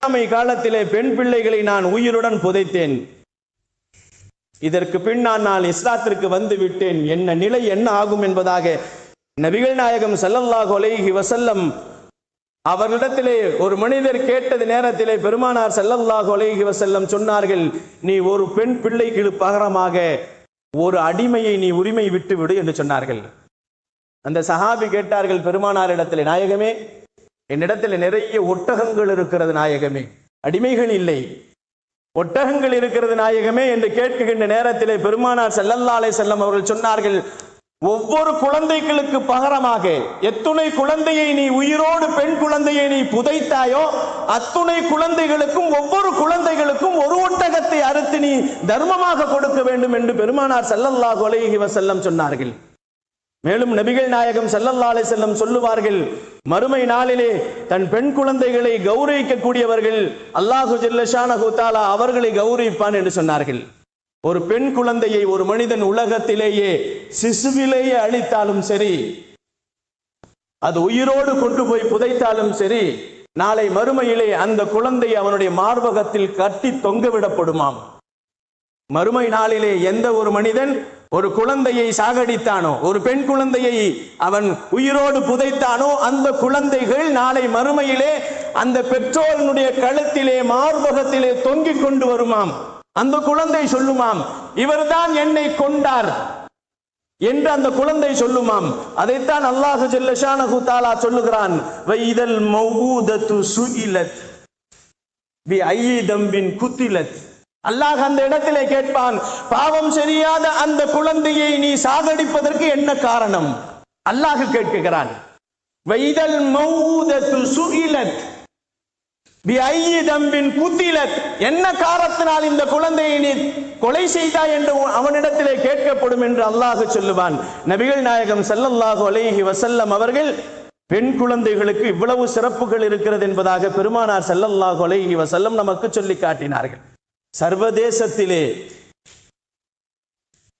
காலத்திலே பெண் பிள்ளைகளை நான் உயிருடன் புதைத்தேன். இதற்கு பின் நான் இஸ்லாத்திற்கு வந்து விட்டேன், என்ன நிலை என்ன ஆகும் என்பதாக நபிகள் நாயகம் ஸல்லல்லாஹு அலைஹி வஸல்லம் அவர்களிடத்திலே ஒரு மனிதர் கேட்டது நேரத்திலே பெருமானார் ஸல்லல்லாஹு அலைஹி வஸல்லம் சொன்னார்கள், நீ ஒரு பெண் பிள்ளைக்கு பகரமாக ஒரு அடிமையை நீ உரிமை விட்டு விடு என்று சொன்னார்கள். அந்த சஹாபி கேட்டார்கள் பெருமானாரிடத்திலே, நாயகமே, என்னிடத்தில் நிறைய ஒட்டகங்கள் இருக்கிறது நாயகமே, அடிமைகள் இல்லை, ஒட்டகங்கள் இருக்கிறது நாயகமே என்று கேட்கின்ற நேரத்திலே பெருமானார் ஸல்லல்லாஹு அலைஹி வஸல்லம் அவர்கள் சொன்னார்கள், ஒவ்வொரு குழந்தைகளுக்கு பகரமாக எத்துணை குழந்தையை நீ உயிரோடு பெண் குழந்தையை நீ புதைத்தாயோ அத்துணை குழந்தைகளுக்கும் ஒவ்வொரு குழந்தைகளுக்கும் ஒரு ஒட்டகத்தை அறுத்து நீ தர்மமாக கொடுக்க வேண்டும் என்று பெருமானார் ஸல்லல்லாஹு அலைஹி வஸல்லம் சொன்னார்கள். மேலும் நபிகள் நாயகம் ஸல்லல்லாஹு அலைஹி வஸல்லம் சொல்லுவார்கள், மறுமை நாளிலே தன் பெண் குழந்தைகளை கௌரவிக்கக்கூடியவர்கள் அல்லாஹு ஜல்ல ஷானஹு தஆலா அவர்களை கௌரவிப்பான் என்று சொன்னார்கள். ஒரு பெண் குழந்தையை ஒரு மனிதன் உலகத்திலேயே சிசுவிலேயே அழித்தாலும் சரி, அது உயிரோடு கொண்டு போய் புதைத்தாலும் சரி, நாளை மறுமையிலே அந்த குழந்தை அவனுடைய மார்பகத்தில் கட்டி தொங்கவிடப்படுமாம். மறுமை நாளிலே எந்த ஒரு மனிதன் ஒரு குழந்தையை சாகடித்தானோ, ஒரு பெண் குழந்தையை அவன் உயிரோடு புதைத்தானோ, அந்த குழந்தைகள் நாளை மறுமையிலே அந்த பெற்றோருடைய கழுத்திலே மார்பகத்திலே தொங்கிக் கொண்டு வருமாம். அந்த குழந்தை சொல்லுமாம், இவர்தான் என்னை கொண்டார் என்று அந்த குழந்தை சொல்லுமாம். அதைத்தான் அல்லாஹ் ஜல்ல ஷானஹு தஆலா சொல்லுகிறான், வைதல் மௌஊதத்து சுஇலத் பி ஐயி தம்பின் குத்திலத். அல்லாஹ் அந்த இடத்திலே கேட்பான், பாவம் செய்யாத அந்த குழந்தையை நீ சாகடிப்பதற்கு என்ன காரணம்? அல்லாஹ் கேட்கிறான், வைதல் மௌஊதத்து சுஇலத் பி ஐயி தம்பின் குத்திலத், என்ன காரணத்தினால் இந்த குழந்தையை நீ கொலை செய்தாய் என்று அவனிடத்திலே கேட்கப்படும் என்று அல்லாஹ் சொல்லுவான். நபிகள் நாயகம் ஸல்லல்லாஹு அலைஹி வஸல்லம் அவர்கள் பெண் குழந்தைகளுக்கு இவ்வளவு சிறப்புகள் இருக்கிறது என்பதாக பெருமானார் ஸல்லல்லாஹு அலைஹி வஸல்லம் நமக்கு சொல்லி காட்டினார்கள். சர்வதேசத்திலே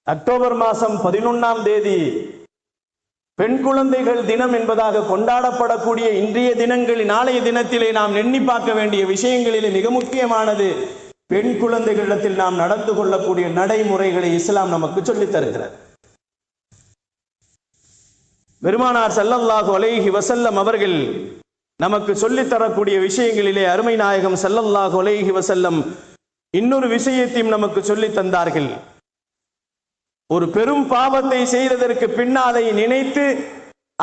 அக்டோபர் மாதம் 11ஆம் தேதி பெண் குழந்தைகள் தினம் என்பதாக கொண்டாடப்படக்கூடிய இன்றைய தினங்களில் நாளைய தினத்திலே நாம் எண்ணி பார்க்க வேண்டிய விஷயங்களிலே மிக முக்கியமானது பெண் குழந்தைகளிடத்தில் நாம் நடந்து கொள்ளக்கூடிய நடைமுறைகளை இஸ்லாம் நமக்கு சொல்லித் தருகிறது. பெருமானார் ஸல்லல்லாஹு அலைஹி வஸல்லம் அவர்கள் நமக்கு சொல்லித் தரக்கூடிய விஷயங்களிலே அருமை நாயகம் ஸல்லல்லாஹு அலைஹி வஸல்லம் இன்னொரு விஷயத்தையும் நமக்கு சொல்லி தந்தார்கள். ஒரு பெரும் பாவத்தை செய்ததற்கு பின்னாதை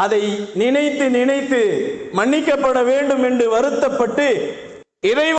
அதை நினைத்து மன்னிக்கப்பட வேண்டும் என்று வருத்தப்பட்டு இறைவன்